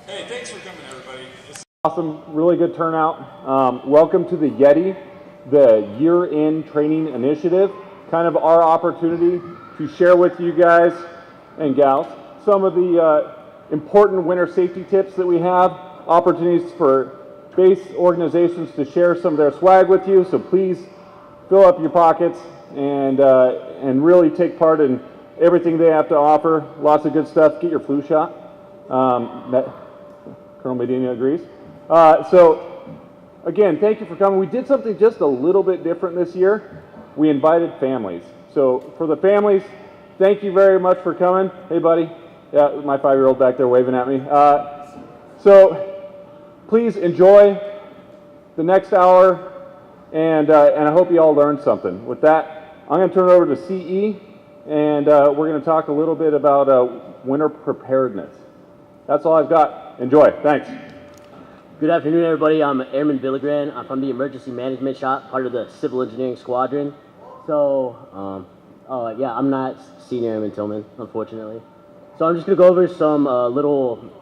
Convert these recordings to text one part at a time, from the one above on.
Hey, thanks for coming, everybody. Awesome, really good turnout. Welcome to the Yeti, the year-in training initiative. Kind of our opportunity to share with you guys and gals some of the important winter safety tips that we have, opportunities for base organizations to share some of their swag with you. So please fill up your pockets and really take part in everything they have to offer. Lots of good stuff. Get your flu shot. Colonel Medina agrees. So, again, thank you for coming. We did something just a little bit different this year. We invited families. So, for the families, thank you very much for coming. Hey, buddy. Yeah, my 5-year-old back there waving at me. So, please enjoy the next hour, and I hope you all learned something. With that, I'm going to turn it over to CE, and we're going to talk a little bit about winter preparedness. That's all I've got. Enjoy. Thanks. Good afternoon, everybody. I'm Airman Villagran. I'm from the Emergency Management Shop, part of the Civil Engineering Squadron. So, I'm not Senior Airman Tillman, unfortunately. So I'm just going to go over some little,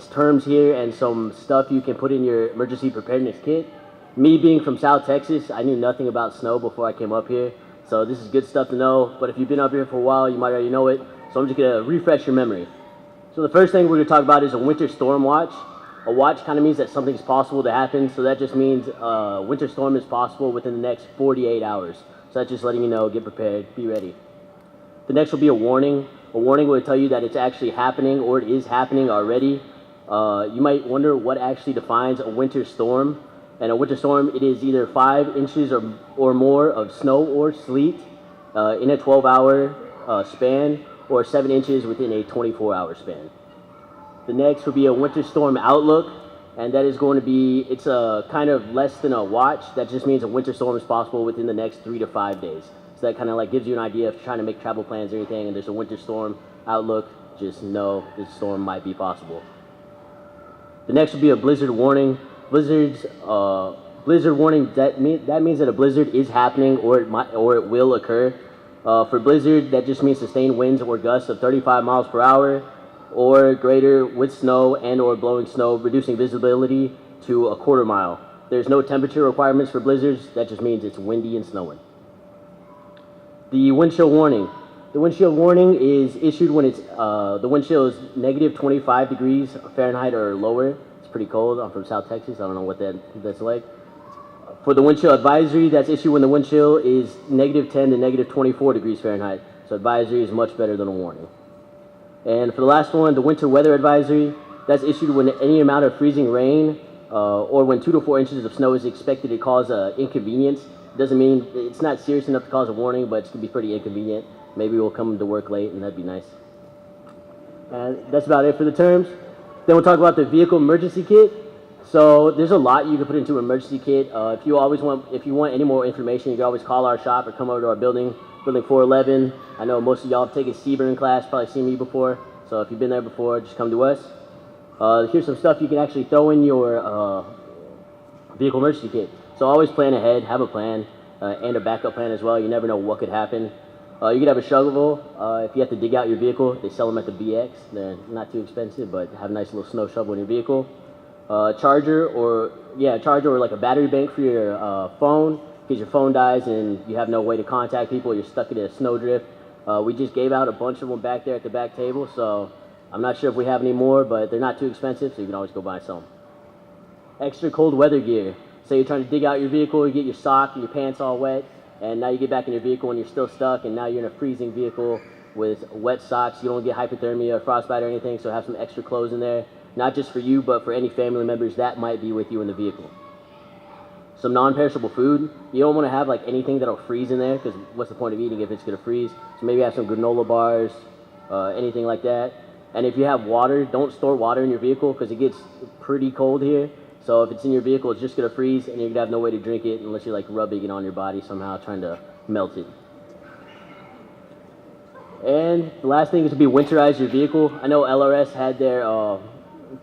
terms here and some stuff you can put in your emergency preparedness kit. Me being from South Texas, I knew nothing about snow before I came up here. So this is good stuff to know. But if you've been up here for a while, you might already know it. So I'm just going to refresh your memory. So the first thing we're going to talk about is a winter storm watch. A watch kind of means that something's possible to happen, so that just means a winter storm is possible within the next 48 hours. So that's just letting you know, get prepared, be ready. The next will be a warning. A warning will tell you that it's actually happening or it is happening already. You might wonder what actually defines a winter storm. And a winter storm, it is either 5 inches or more of snow or sleet in a 12-hour span, or 7 inches within a 24-hour span. The next will be a winter storm outlook, and that is going to be, it's a kind of less than a watch. That just means a winter storm is possible within the next 3 to 5 days. So that kind of like gives you an idea if you're trying to make travel plans or anything, and there's a winter storm outlook, just know this storm might be possible. The next will be a blizzard warning. Blizzard warning, that means that a blizzard is happening or it will occur. For blizzard, that just means sustained winds or gusts of 35 miles per hour or greater with snow and or blowing snow, reducing visibility to a quarter mile. There's no temperature requirements for blizzards. That just means it's windy and snowing. The wind chill warning. The wind chill warning is issued when it's the wind chill is negative 25 degrees Fahrenheit or lower. It's pretty cold. I'm from South Texas. I don't know what that's like. For the wind chill advisory, that's issued when the wind chill is negative 10 to negative 24 degrees Fahrenheit. So advisory is much better than a warning. And for the last one, the winter weather advisory, that's issued when any amount of freezing rain or when 2 to 4 inches of snow is expected to cause inconvenience. Doesn't mean it's not serious enough to cause a warning, but it's going to be pretty inconvenient. Maybe we'll come to work late, and that'd be nice. And that's about it for the terms. Then we'll talk about the vehicle emergency kit. So there's a lot you can put into an emergency kit. If you want any more information, you can always call our shop or come over to our building 411. I know most of y'all have taken Seaburn class, probably seen me before. So if you've been there before, just come to us. Here's some stuff you can actually throw in your vehicle emergency kit. So always plan ahead, have a plan, and a backup plan as well. You never know what could happen. You could have a shovel. If you have to dig out your vehicle, they sell them at the BX. They're not too expensive, but have a nice little snow shovel in your vehicle. Charger or like a battery bank for your phone, in case your phone dies and you have no way to contact people, you're stuck in a snowdrift. We just gave out a bunch of them back there at the back table, so I'm not sure if we have any more, but they're not too expensive, so you can always go buy some. Extra cold weather gear. Say you're trying to dig out your vehicle, you get your sock and your pants all wet, and now you get back in your vehicle and you're still stuck, and now you're in a freezing vehicle with wet socks. You don't get hypothermia or frostbite or anything, so have some extra clothes in there. Not just for you, but for any family members that might be with you in the vehicle. Some non-perishable food. You don't want to have like anything that'll freeze in there, because what's the point of eating if it's going to freeze? So maybe have some granola bars, anything like that. And if you have water, don't store water in your vehicle because it gets pretty cold here. So if it's in your vehicle, it's just going to freeze and you're going to have no way to drink it unless you're like rubbing it on your body somehow, trying to melt it. And the last thing is to be winterize your vehicle. I know LRS had their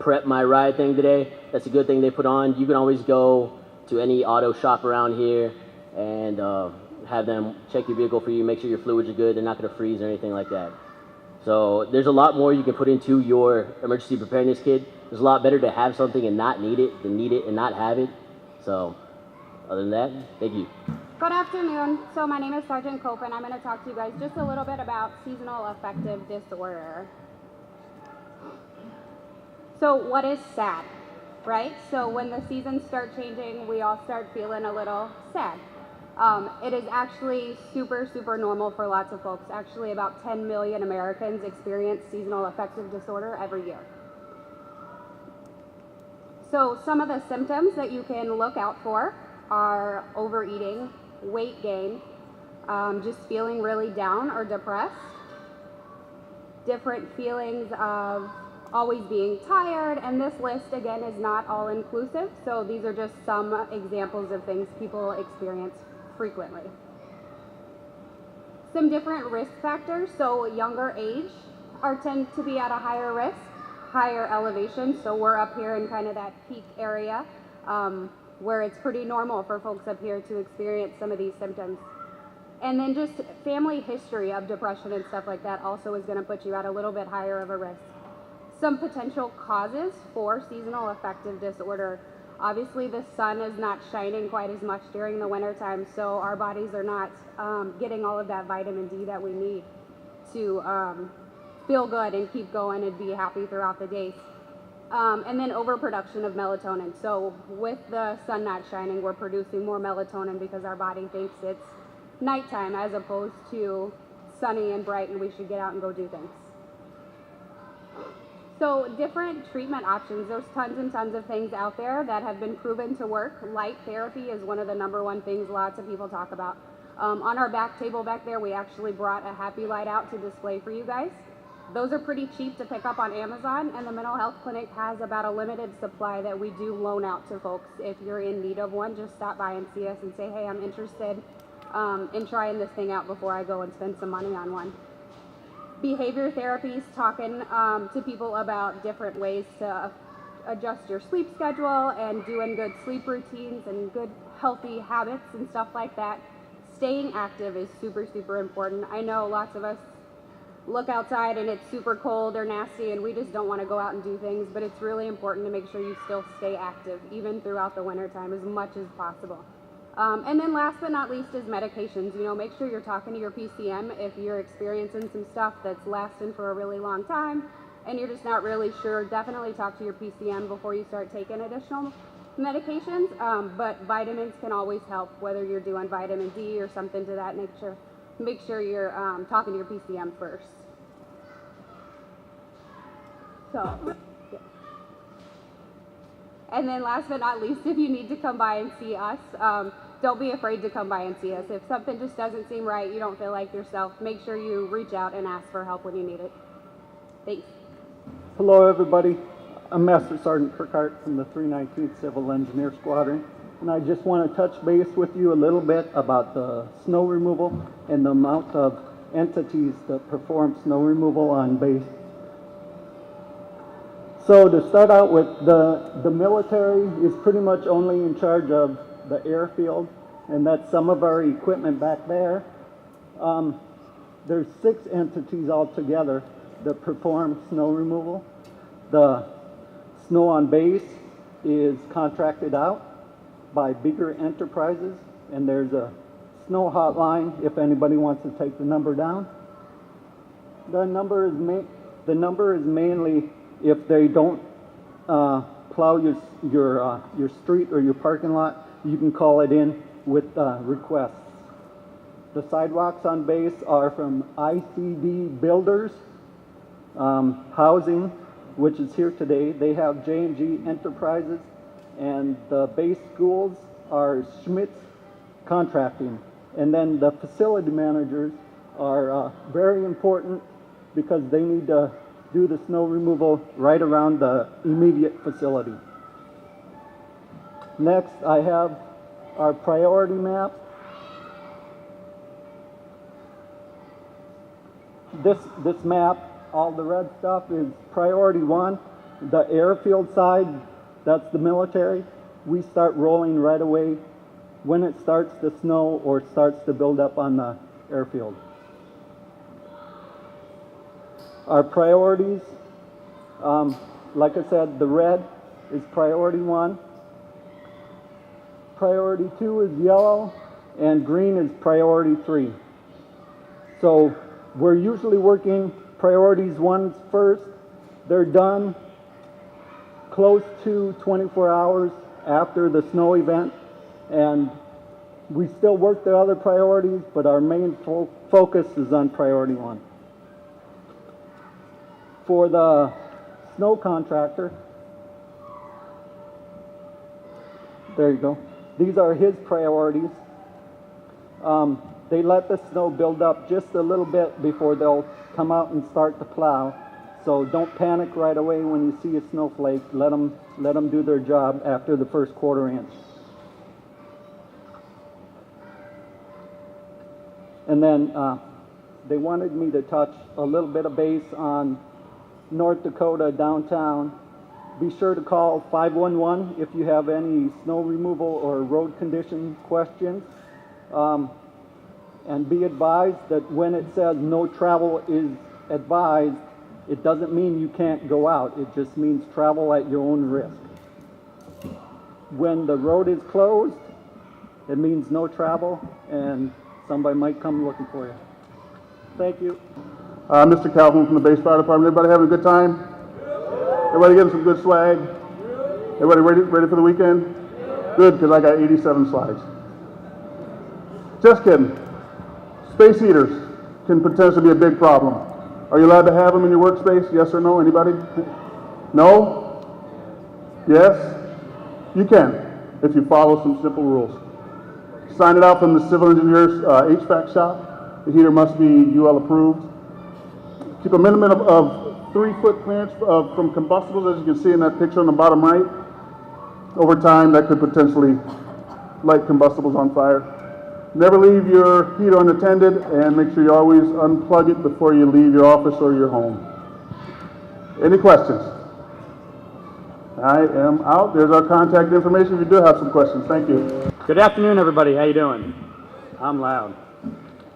Prep My Ride thing today. That's a good thing they put on. You can always go to any auto shop around here and have them check your vehicle for you, make sure your fluids are good, they're not going to freeze or anything like that. So there's a lot more you can put into your emergency preparedness kit. it's a lot better to have something and not need it than need it and not have it. So, other than that, thank you. Good afternoon. So my name is Sergeant Cope, and I'm going to talk to you guys just a little bit about seasonal affective disorder. So what is SAD, right? So when the seasons start changing, we all start feeling a little sad. It is actually super, super normal for lots of folks. Actually, about 10 million Americans experience seasonal affective disorder every year. So some of the symptoms that you can look out for are overeating, weight gain, just feeling really down or depressed, different feelings of always being tired, and this list again is not all inclusive, so these are just some examples of things people experience frequently. Some different risk factors, so younger age tend to be at a higher risk, higher elevation, so we're up here in kind of that peak area where it's pretty normal for folks up here to experience some of these symptoms. And then just family history of depression and stuff like that also is going to put you at a little bit higher of a risk. Some potential causes for seasonal affective disorder. Obviously the sun is not shining quite as much during the winter time, so our bodies are not getting all of that vitamin D that we need to feel good and keep going and be happy throughout the day. And then overproduction of melatonin. So with the sun not shining, we're producing more melatonin because our body thinks it's nighttime as opposed to sunny and bright and we should get out and go do things. So different treatment options. There's tons and tons of things out there that have been proven to work. Light therapy is one of the #1 things lots of people talk about. On our back table back there, we actually brought a happy light out to display for you guys. Those are pretty cheap to pick up on Amazon, and the mental health clinic has about a limited supply that we do loan out to folks. If you're in need of one, just stop by and see us and say, hey, I'm interested in trying this thing out before I go and spend some money on one. Behavior therapies, talking to people about different ways to adjust your sleep schedule and doing good sleep routines and good healthy habits and stuff like that. Staying active is super, super important. I know lots of us look outside and it's super cold or nasty and we just don't want to go out and do things, but it's really important to make sure you still stay active even throughout the winter time as much as possible. And then last but not least is medications. You know, make sure you're talking to your PCM if you're experiencing some stuff that's lasting for a really long time and you're just not really sure. Definitely talk to your PCM before you start taking additional medications, but vitamins can always help, whether you're doing vitamin D or something to that nature. Make sure you're talking to your PCM first. So, yeah. And then last but not least, if you need to come by and see us, don't be afraid to come by and see us. If something just doesn't seem right, you don't feel like yourself, make sure you reach out and ask for help when you need it. Thanks. Hello everybody, I'm Master Sergeant Kirkhart from the 319th Civil Engineer Squadron, and I just want to touch base with you a little bit about the snow removal and the amount of entities that perform snow removal on base. So to start out with, the military is pretty much only in charge of the airfield, and that's some of our equipment back there. There's 6 entities altogether that perform snow removal. The snow on base is contracted out by bigger enterprises, and there's a snow hotline if anybody wants to take the number down. The number is mainly if they don't plow your street or your parking lot, you can call it in with requests. The sidewalks on base are from ICD Builders, Housing, which is here today. They have J&G Enterprises, and the base schools are Schmitz Contracting. And then the facility managers are very important because they need to do the snow removal right around the immediate facility. Next, I have our priority map. This map, all the red stuff is priority 1. The airfield side, that's the military. We start rolling right away when it starts to snow or starts to build up on the airfield. Our priorities, like I said, the red is priority 1. Priority 2 is yellow, and green is priority 3. So we're usually working priorities 1 first. They're done close to 24 hours after the snow event, and we still work the other priorities, but our main focus is on priority 1. For the snow contractor, there you go. These are his priorities. They let the snow build up just a little bit before they'll come out and start to plow. So don't panic right away when you see a snowflake. Let them do their job after the first 1/4 inch. And then they wanted me to touch a little bit of base on North Dakota downtown. Be sure to call 511 if you have any snow removal or road condition questions. And be advised that when it says no travel is advised, it doesn't mean you can't go out. It just means travel at your own risk. When the road is closed, it means no travel, and somebody might come looking for you. Thank you. Mr. Calhoun from the Base Fire Department. Everybody having a good time? Everybody getting some good swag? Everybody ready for the weekend? Good, because I got 87 slides. Just kidding. Space heaters can potentially be a big problem. Are you allowed to have them in your workspace? Yes or no? Anybody? No? Yes? You can, if you follow some simple rules. Sign it out from the civil engineer's HVAC shop. The heater must be UL approved. Keep a minimum of 3-foot clearance from combustibles, as you can see in that picture on the bottom right. Over time, that could potentially light combustibles on fire. Never leave your heater unattended, and make sure you always unplug it before you leave your office or your home. Any questions? I am out. There's our contact information if you do have some questions. Thank you. Good afternoon, everybody. How you doing? I'm loud.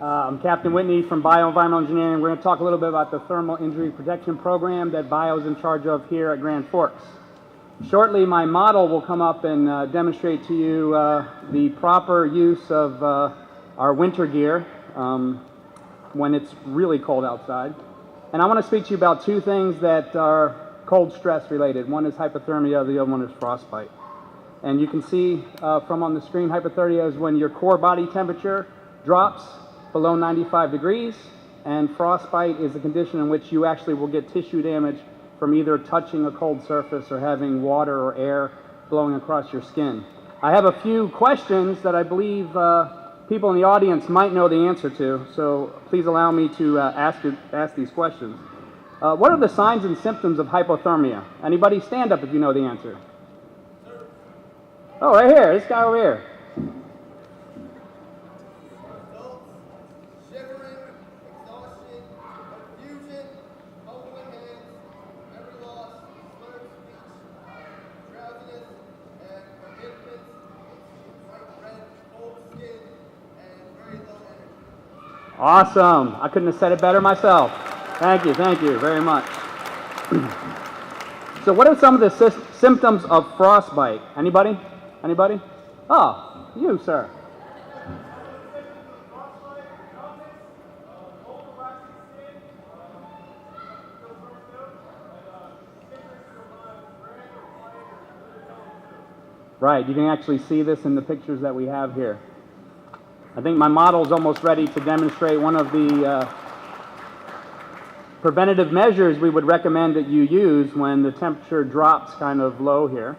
I'm Captain Whitney from Bioenvironmental Engineering. We're going to talk a little bit about the thermal injury protection program that Bio is in charge of here at Grand Forks. Shortly, my model will come up and demonstrate to you the proper use of our winter gear when it's really cold outside. And I want to speak to you about 2 things that are cold stress related. One is hypothermia, the other one is frostbite. And you can see from on the screen, hypothermia is when your core body temperature drops below 95 degrees, and frostbite is the condition in which you actually will get tissue damage from either touching a cold surface or having water or air blowing across your skin. I have a few questions that I believe people in the audience might know the answer to, so please allow me to ask these questions. What are the signs and symptoms of hypothermia? Anybody stand up if you know the answer. Oh, right here, this guy over here. Awesome. I couldn't have said it better myself. Thank you very much. So what are some of the symptoms of frostbite? Anybody? Anybody? Oh, you, sir. Right, you can actually see this in the pictures that we have here. I think my model is almost ready to demonstrate one of the preventative measures we would recommend that you use when the temperature drops kind of low here.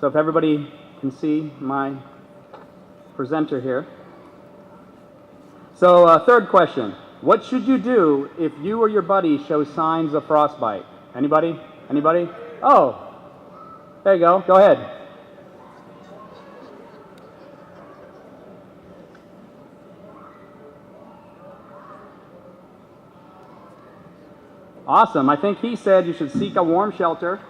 So if everybody can see my presenter here. So third question, what should you do if you or your buddy shows signs of frostbite? Anybody? Anybody? Oh, there you go. Go ahead. Awesome. I think he said you should seek a warm shelter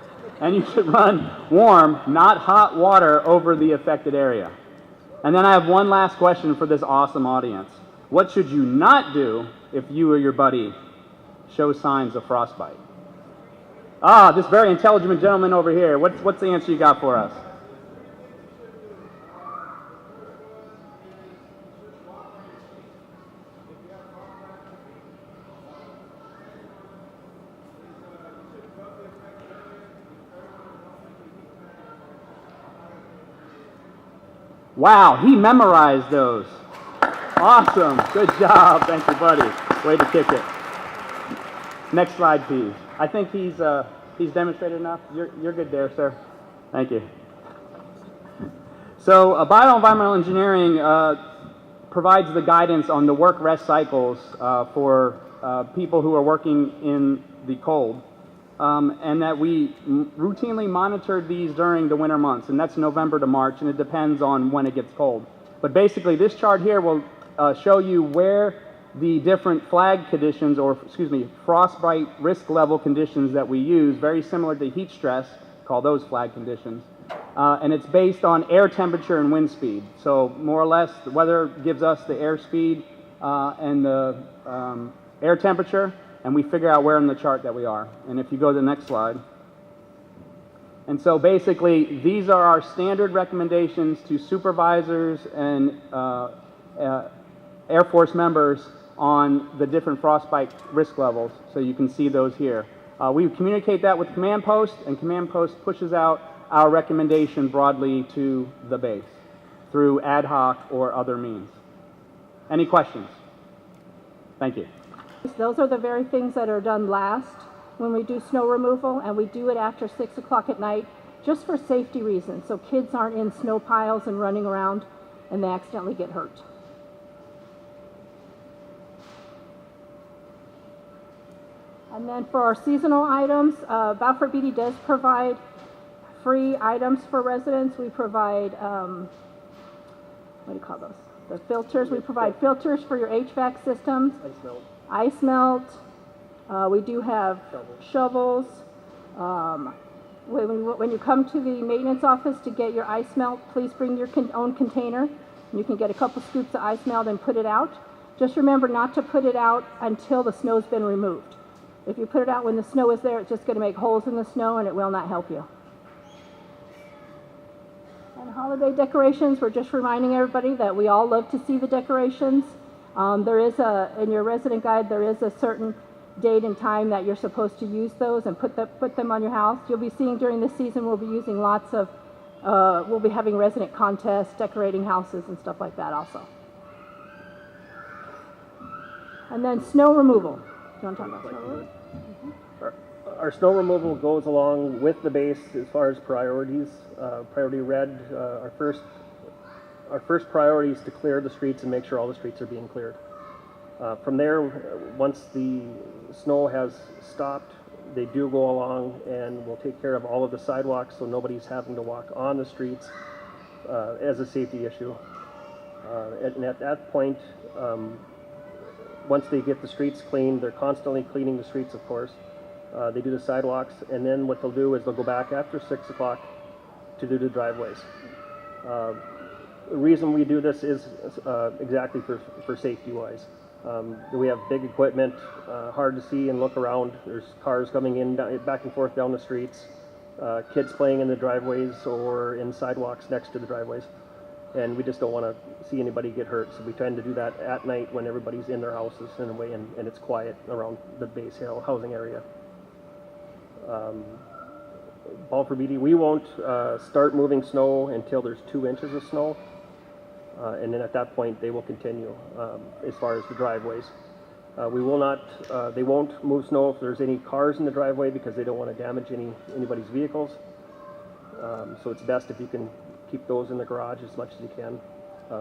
and you should run warm, not hot water over the affected area. And then I have one last question for this awesome audience. What should you not do if you or your buddy show signs of frostbite? Ah, this very intelligent gentleman over here. What's the answer you got for us? Wow, he memorized those. Awesome. Good job. Thank you, buddy. Way to kick it. Next slide, please. I think he's demonstrated enough. You're good there, sir. Thank you. So bioenvironmental engineering provides the guidance on the work-rest cycles for people who are working in the cold, and that we routinely monitor these during the winter months, and that's November to March, and it depends on when it gets cold. But basically, this chart here will show you where the different flag conditions, or excuse me, frostbite risk level conditions that we use, very similar to heat stress, call those flag conditions. And it's based on air temperature and wind speed. So more or less, the weather gives us the air speed and the air temperature, and we figure out where in the chart that we are. And if you go to the next slide. And so basically, these are our standard recommendations to supervisors and Air Force members on the different frostbite risk levels. So you can see those here. We communicate that with Command Post, and Command Post pushes out our recommendation broadly to the base through ad hoc or other means. Any questions? Thank you. Those are the very things that are done last when we do snow removal, and we do it after 6 o'clock at night just for safety reasons, so kids aren't in snow piles and running around and they accidentally get hurt. And then for our seasonal items, Balfour Beatty does provide free items for residents. We provide, what do you call those? The filters. We provide filters for your HVAC systems. Ice melt. We do have shovels. When you come to the maintenance office to get your ice melt, please bring your own container. You can get a couple scoops of ice melt and put it out. Just remember not to put it out until the snow's been removed. If you put it out when the snow is there, it's just going to make holes in the snow and it will not help you. And holiday decorations, we're just reminding everybody that we all love to see the decorations. There is in your resident guide, there is a certain date and time that you're supposed to use those and put them on your house. You'll be seeing during this season, we'll be using lots of, we'll be having resident contests, decorating houses and stuff like that also. And then snow removal. Do you want to talk about snow removal? Our snow removal goes along with the base as far as priorities. Priority red, our first priority is to clear the streets and make sure all the streets are being cleared. From there, once the snow has stopped, they do go along and we'll take care of all of the sidewalks so nobody's having to walk on the streets as a safety issue. And at that point, once they get the streets cleaned, they're constantly cleaning the streets, of course. They do the sidewalks, and then what they'll do is they'll go back after 6 o'clock to do the driveways. The reason we do this is exactly for safety-wise. We have big equipment, hard to see and look around. There's cars coming in back and forth down the streets, kids playing in the driveways or in sidewalks next to the driveways. And we just don't want to see anybody get hurt, so we tend to do that at night when everybody's in their houses in a way and it's quiet around the base housing area. Balfour Beatty, we won't start moving snow until there's 2 inches of snow, and then at that point they will continue as far as the driveways. We will not, they won't move snow if there's any cars in the driveway because they don't want to damage anybody's vehicles. So it's best if you can keep those in the garage as much as you can.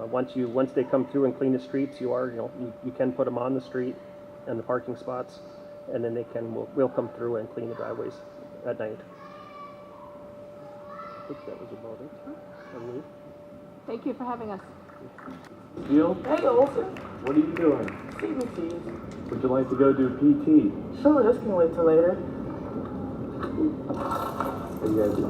Once they come through and clean the streets, you can put them on the street and the parking spots, and then we'll come through and clean the driveways at night. I think that was about it. Thank you for having us. Jill, Hey, Olson. what are you doing? CBT. Would you like to go do PT? Sure, this can wait till later. What do you guys do?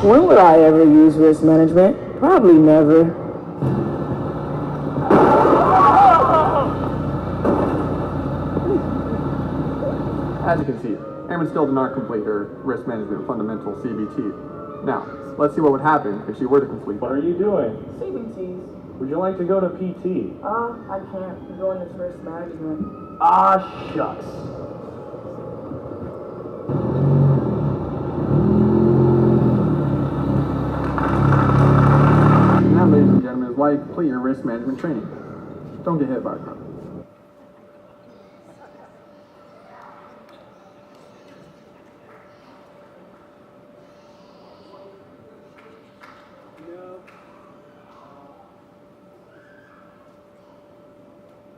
When would I ever use risk management? Probably never. as you can see, Airman still did not complete her risk management fundamental CBT. Now, let's see what would happen if she were to complete What that. are you doing? CBTs. Would you like to go to PT? I can't go in this risk management. Ah, shucks. And that, ladies and gentlemen, is why you complete your risk management training. Don't get hit by a car.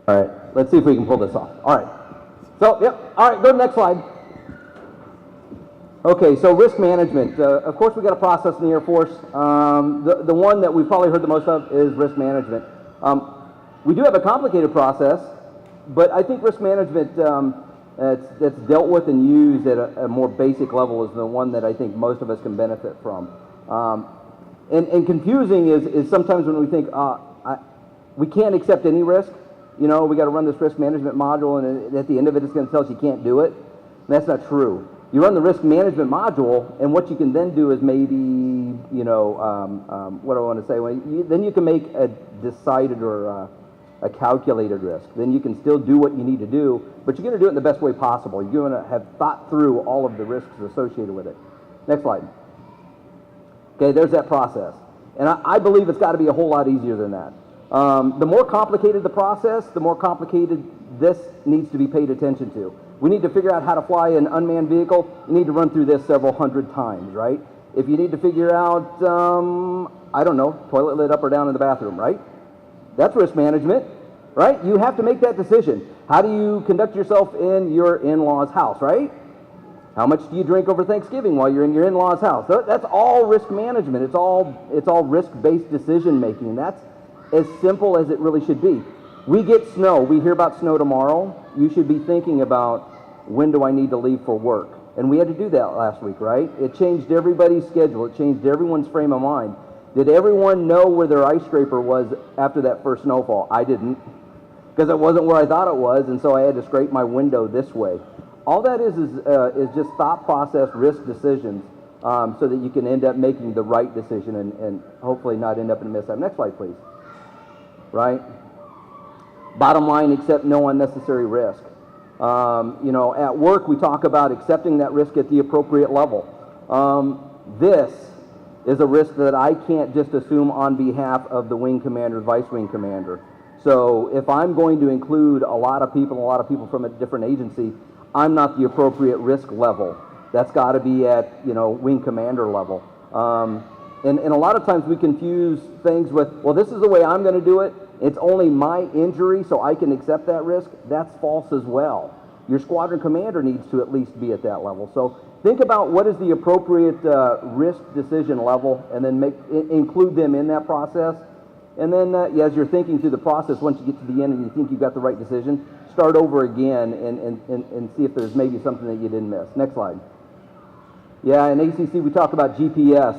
All right, let's see if we can pull this off. All right. So, yep. All right, go to the next slide. Okay, so risk management. Of course, we got a process in the Air Force. The one that we've probably heard the most of is risk management. We do have a complicated process, but I think risk management that's dealt with and used at a more basic level is the one that I think most of us can benefit from. And confusing is sometimes when we think we can't accept any risk. You know, we got to run this risk management module, and at the end of it, it's going to tell us you can't do it. And that's not true. You run the risk management module, and what you can then do is maybe, you know, what do I want to say? Well, then you can make a decided or a calculated risk. Then you can still do what you need to do, but you're going to do it in the best way possible. You're going to have thought through all of the risks associated with it. Next slide. Okay, there's that process. And I believe it's got to be a whole lot easier than that. The more complicated the process, the more complicated this needs to be paid attention to. We need to figure out how to fly an unmanned vehicle. You need to run through this several hundred times, right? If you need to figure out, I don't know, toilet lid up or down in the bathroom, right? That's risk management, right? You have to make that decision. How do you conduct yourself in your in-laws' house, right? How much do you drink over Thanksgiving while you're in your in-laws' house? That's all risk management. It's all risk-based decision making. That's as simple as it really should be. We get snow. We hear about snow tomorrow. You should be thinking about, when do I need to leave for work? And we had to do that last week, right? It changed everybody's schedule. It changed everyone's frame of mind. Did everyone know where their ice scraper was after that first snowfall? I didn't, because it wasn't where I thought it was, and so I had to scrape my window this way. All that is just thought process, risk decisions, so that you can end up making the right decision and hopefully not end up in a mishap. Next slide, please. Right? Bottom line, accept no unnecessary risk. You know, at work we talk about accepting that risk at the appropriate level. This is a risk that I can't just assume on behalf of the wing commander, vice wing commander. So if I'm going to include a lot of people from a different agency, I'm not the appropriate risk level. That's got to be at, you know, wing commander level. And a lot of times we confuse things with, well, this is the way I'm going to do it. It's only my injury, so I can accept that risk. That's false as well. Your squadron commander needs to at least be at that level. So think about what is the appropriate risk decision level, and then include them in that process. And then as you're thinking through the process, once you get to the end and you think you've got the right decision, start over again and see if there's maybe something that you didn't miss. Next slide. Yeah, in ACC we talk about GPS,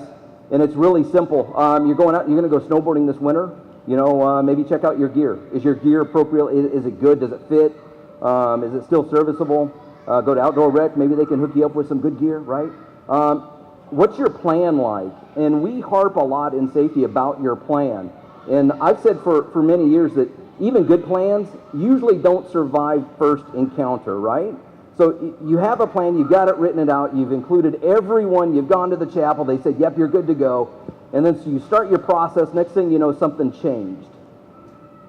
and it's really simple. You're going out, you're going to go snowboarding this winter. You know, maybe check out your gear. Is your gear appropriate? Is it good? Does it fit? Is it still serviceable? Go to Outdoor Rec. Maybe they can hook you up with some good gear, right? What's your plan like? And we harp a lot in safety about your plan. And I've said for many years that even good plans usually don't survive first encounter, right? So you have a plan, you've got it written out, you've included everyone, you've gone to the chapel, they said, yep, you're good to go. And then so you start your process, next thing you know, something changed.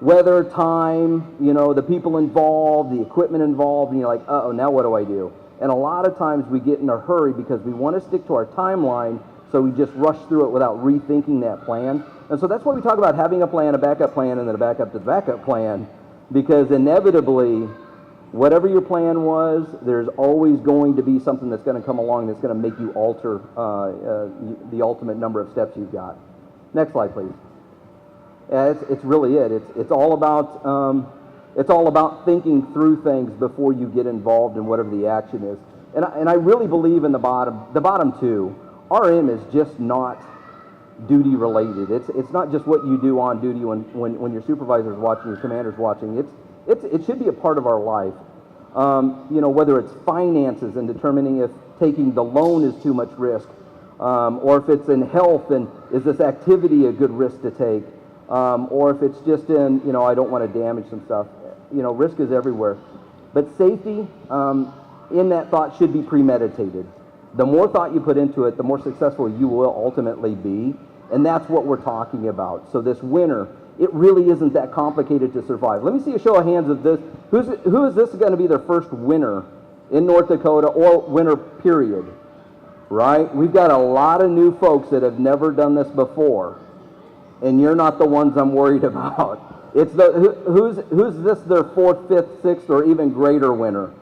Weather, time, you know, the people involved, the equipment involved, and you're like, uh-oh, now what do I do? And a lot of times we get in a hurry because we want to stick to our timeline, so we just rush through it without rethinking that plan. And so that's why we talk about having a plan, a backup plan, and then a backup to the backup plan, because inevitably, whatever your plan was, there's always going to be something that's going to come along that's going to make you alter the ultimate number of steps you've got. Next slide, please. Yeah, it's really it. It's all about thinking through things before you get involved in whatever the action is. And I really believe in the bottom two. RM is just not duty related. It's not just what you do on duty when your supervisor's watching, your commander's watching. It should be a part of our life. Whether it's finances and determining if taking the loan is too much risk, or if it's in health and is this activity a good risk to take, or if it's just in, I don't want to damage some stuff. Risk is everywhere. But safety, in that thought, should be premeditated. The more thought you put into it, the more successful you will ultimately be, and that's what we're talking about. So this winter, it really isn't that complicated to survive. Let me see a show of hands of this. Who is this going to be their first winter in North Dakota, or winter period? Right? We've got a lot of new folks that have never done this before, and you're not the ones I'm worried about. It's who's this their fourth, fifth, sixth, or even greater winter?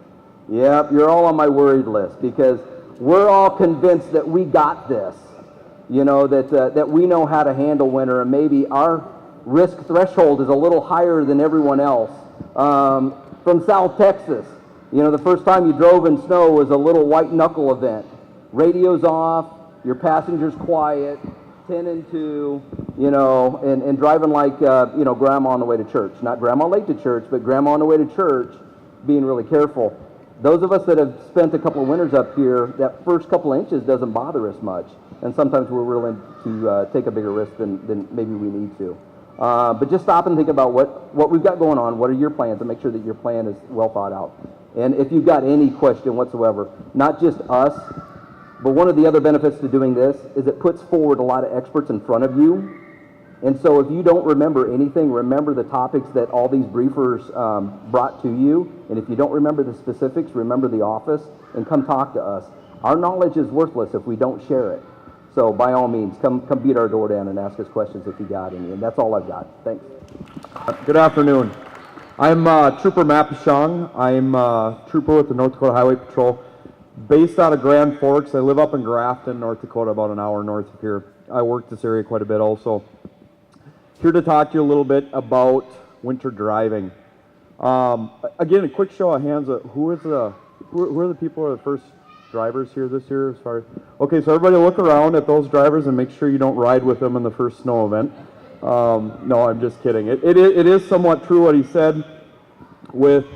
Yep, you're all on my worried list, because we're all convinced that we got this. That we know how to handle winter, and maybe our risk threshold is a little higher than everyone else. From South Texas, the first time you drove in snow was a little white knuckle event. Radio's off, your passenger's quiet, 10 and 2, and driving like, grandma on the way to church. Not grandma late to church, but grandma on the way to church, being really careful. Those of us that have spent a couple of winters up here, that first couple of inches doesn't bother us much. And sometimes we're willing to take a bigger risk than maybe we need to. But just stop and think about what we've got going on. What are your plans, and make sure that your plan is well thought out. And if you've got any question whatsoever, not just us, but one of the other benefits to doing this is it puts forward a lot of experts in front of you. And so if you don't remember anything, remember the topics that all these briefers brought to you. And if you don't remember the specifics, remember the office and come talk to us. Our knowledge is worthless if we don't share it. So by all means, come beat our door down and ask us questions if you got any. And that's all I've got. Thanks. Good afternoon. I'm Trooper Matt Pashang. I'm a trooper with the North Dakota Highway Patrol. Based out of Grand Forks. I live up in Grafton, North Dakota, about an hour north of here. I work this area quite a bit also. Here to talk to you a little bit about winter driving. Again, a quick show of hands. Who are the people who are the first drivers here this year? Okay, so everybody look around at those drivers and make sure you don't ride with them in the first snow event. No, I'm just kidding. It is somewhat true what he said with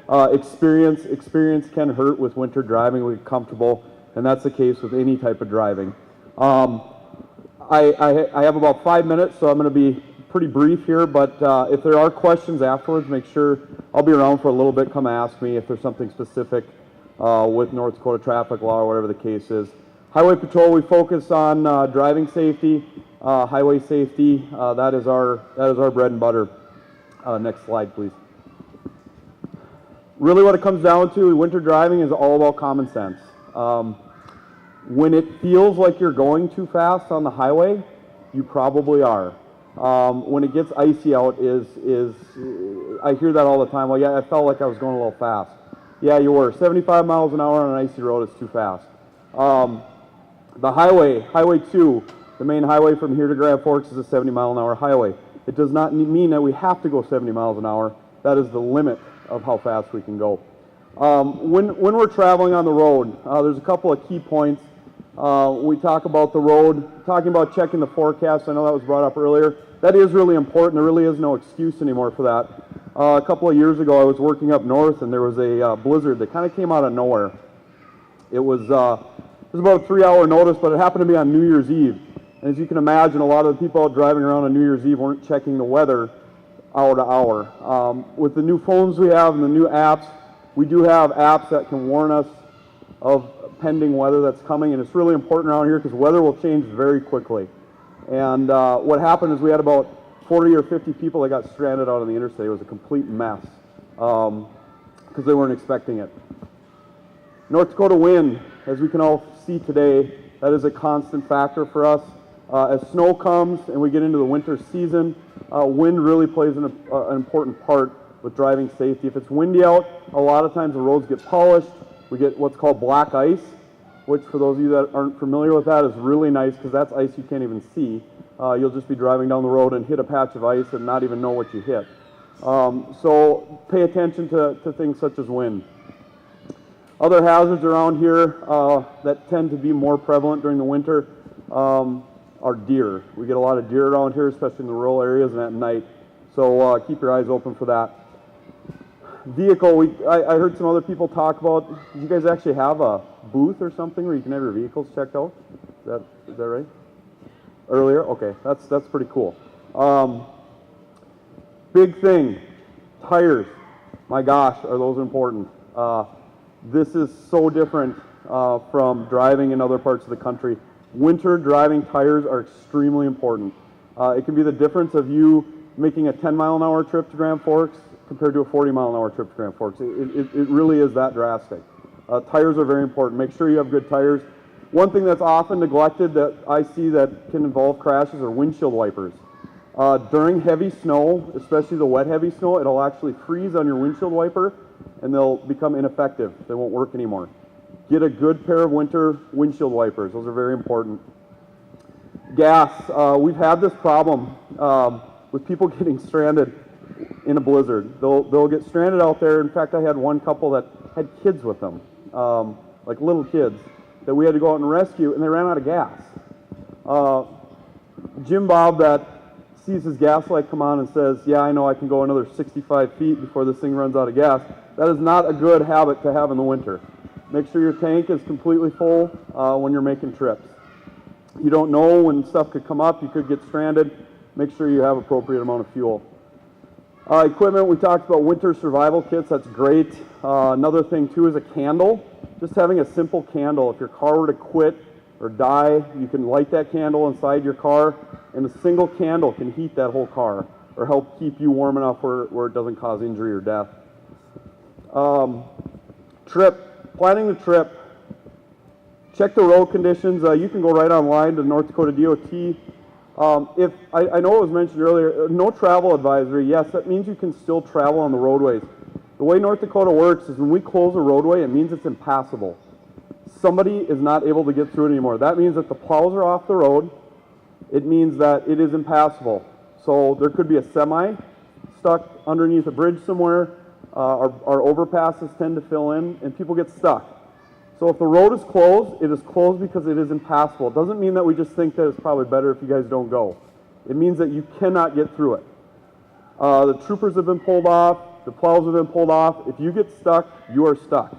experience can hurt with winter driving. We get comfortable, and that's the case with any type of driving. I have about 5 minutes, so I'm going to be pretty brief here, but if there are questions afterwards, make sure I'll be around for a little bit. Come ask me if there's something specific with North Dakota traffic law or whatever the case is. Highway Patrol, we focus on driving safety, highway safety. That is our bread and butter. Next slide, please. Really what it comes down to, winter driving is all about common sense. When it feels like you're going too fast on the highway, you probably are. When it gets icy out, I hear that all the time. Well, yeah, I felt like I was going a little fast. Yeah, you were. 75 miles an hour on an icy road is too fast. The Highway 2, the main highway from here to Grand Forks is a 70 mile an hour highway. It does not mean that we have to go 70 miles an hour. That is the limit of how fast we can go. When we're traveling on the road, there's a couple of key points. We talk about the road, talking about checking the forecast. I know that was brought up earlier. That is really important. There really is no excuse anymore for that. A couple of years ago, I was working up north, and there was a blizzard that kind of came out of nowhere. It was about a 3-hour notice, but it happened to be on New Year's Eve. And as you can imagine, a lot of the people out driving around on New Year's Eve weren't checking the weather hour to hour. With the new phones we have and the new apps, we do have apps that can warn us of pending weather that's coming, and it's really important around here because weather will change very quickly. And what happened is we had about 40 or 50 people that got stranded out on the interstate. It was a complete mess because they weren't expecting it. North Dakota wind, as we can all see today, that is a constant factor for us. As snow comes and we get into the winter season, wind really plays an important part with driving safety. If it's windy out, a lot of times the roads get polished. We get what's called black ice, which for those of you that aren't familiar with that is really nice because that's ice you can't even see. You'll just be driving down the road and hit a patch of ice and not even know what you hit. So pay attention to things such as wind. Other hazards around here that tend to be more prevalent during the winter are deer. We get a lot of deer around here, especially in the rural areas and at night. So keep your eyes open for that. vehicle, I heard some other people talk about, do you guys actually have a booth or something where you can have your vehicles checked out? Is that right? Earlier? Okay, that's pretty cool. Big thing, tires. My gosh, are those important. This is so different from driving in other parts of the country. Winter driving tires are extremely important. It can be the difference of you making a 10-mile-an-hour trip to Grand Forks compared to a 40-mile-an-hour trip to Grand Forks. It really is that drastic. Tires are very important. Make sure you have good tires. One thing that's often neglected that I see that can involve crashes are windshield wipers. During heavy snow, especially the wet heavy snow, it'll actually freeze on your windshield wiper and they'll become ineffective. They won't work anymore. Get a good pair of winter windshield wipers. Those are very important. Gas. We've had this problem with people getting stranded in a blizzard. They'll get stranded out there. In fact, I had one couple that had kids with them, like little kids, that we had to go out and rescue, and they ran out of gas. Jim Bob that sees his gas light come on and says, yeah, I know I can go another 65 feet before this thing runs out of gas. That is not a good habit to have in the winter. Make sure your tank is completely full when you're making trips. You don't know when stuff could come up. You could get stranded. Make sure you have appropriate amount of fuel. Equipment, we talked about winter survival kits. That's great. Another thing, too, is a candle. Just having a simple candle. If your car were to quit or die, you can light that candle inside your car, and a single candle can heat that whole car or help keep you warm enough where it doesn't cause injury or death. Planning the trip. Check the road conditions. You can go right online to North Dakota DOT. I know it was mentioned earlier, no travel advisory. Yes, that means you can still travel on the roadways. The way North Dakota works is when we close a roadway, it means it's impassable. Somebody is not able to get through it anymore. That means that the plows are off the road. It means that it is impassable. So there could be a semi stuck underneath a bridge somewhere. Our overpasses tend to fill in, and people get stuck. So if the road is closed, it is closed because it is impassable. It doesn't mean that we just think that it's probably better if you guys don't go. It means that you cannot get through it. The troopers have been pulled off. The plows have been pulled off. If you get stuck, you are stuck.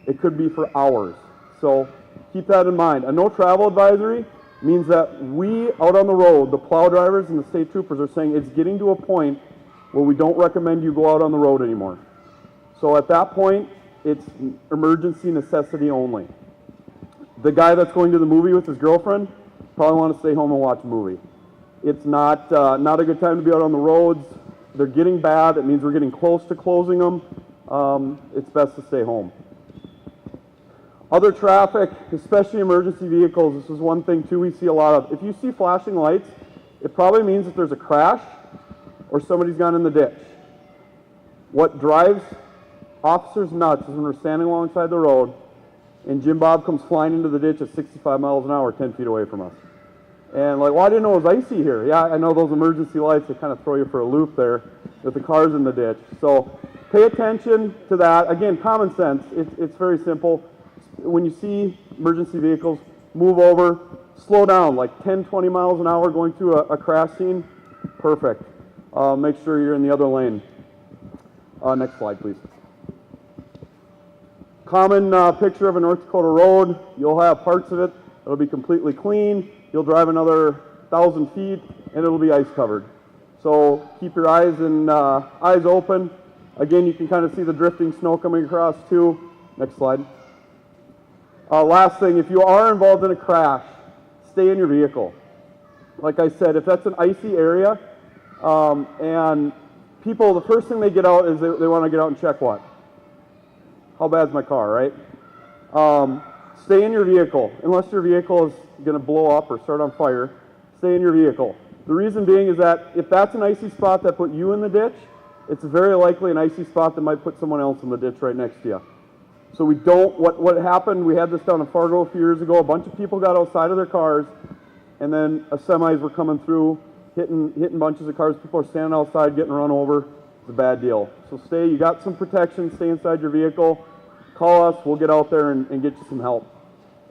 It could be for hours. So keep that in mind. A no travel advisory means that we out on the road, the plow drivers and the state troopers are saying it's getting to a point where we don't recommend you go out on the road anymore. So at that point, it's emergency necessity only. The guy that's going to the movie with his girlfriend probably want to stay home and watch a movie. It's not a good time to be out on the roads. They're getting bad. It means we're getting close to closing them. It's best to stay home. Other traffic, especially emergency vehicles, this is one thing too we see a lot of. If you see flashing lights, it probably means that there's a crash or somebody's gone in the ditch. What drives officers nuts is when we're standing alongside the road and Jim Bob comes flying into the ditch at 65 miles an hour 10 feet away from us. And like, well, I didn't know it was icy here. Yeah, I know those emergency lights, they kind of throw you for a loop there with the cars in the ditch. So pay attention to that. Again, common sense. It's very simple. When you see emergency vehicles, move over, slow down, like 10, 20 miles an hour going through a crash scene. Perfect. Make sure you're in the other lane. Next slide, please. Common picture of a North Dakota road. You'll have parts of it that'll be completely clean. You'll drive another 1,000 feet and it'll be ice covered. So keep your eyes open. Again, you can kind of see the drifting snow coming across too. Next slide. Last thing, if you are involved in a crash, stay in your vehicle. Like I said, if that's an icy area and people, the first thing they get out is they want to get out and check what? How bad's my car, right? Stay in your vehicle. Unless your vehicle is going to blow up or start on fire, stay in your vehicle. The reason being is that if that's an icy spot that put you in the ditch, it's very likely an icy spot that might put someone else in the ditch right next to you. So we don't, what happened, we had this down in Fargo a few years ago, a bunch of people got outside of their cars, and then semis were coming through, hitting bunches of cars. People are standing outside getting run over. It's a bad deal. So stay, you got some protection, stay inside your vehicle. Call us, we'll get out there and get you some help.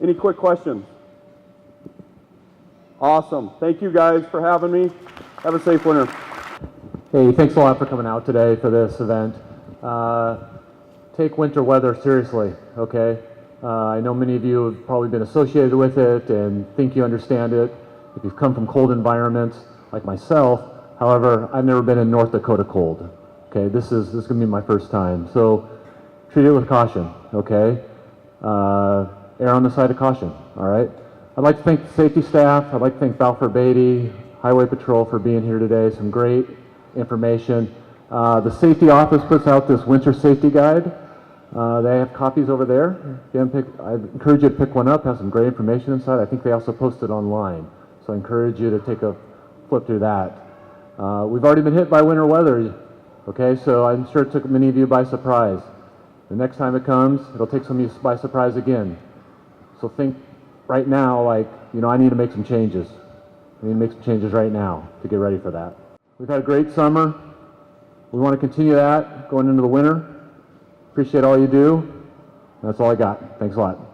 Any quick questions? Awesome. Thank you guys for having me. Have a safe winter. Hey, thanks a lot for coming out today for this event. take winter weather seriously, okay? I know many of you have probably been associated with it and think you understand it. If you've come from cold environments like myself, however, I've never been in North Dakota cold, okay? This is going to be my first time, so treat it with caution, okay? Err on the side of caution, all right? I'd like to thank the safety staff. I'd like to thank Balfour Beatty, Highway Patrol for being here today. Some great information. The safety office puts out this winter safety guide. They have copies over there. I encourage you to pick one up. Has some great information inside. I think they also post it online. So I encourage you to take a flip through that. We've already been hit by winter weather, okay? So I'm sure it took many of you by surprise. The next time it comes, it'll take some of you by surprise again. So think right now, like, you know, I need to make some changes. I need to make some changes right now to get ready for that. We've had a great summer. We want to continue that going into the winter. Appreciate all you do. That's all I got. Thanks a lot.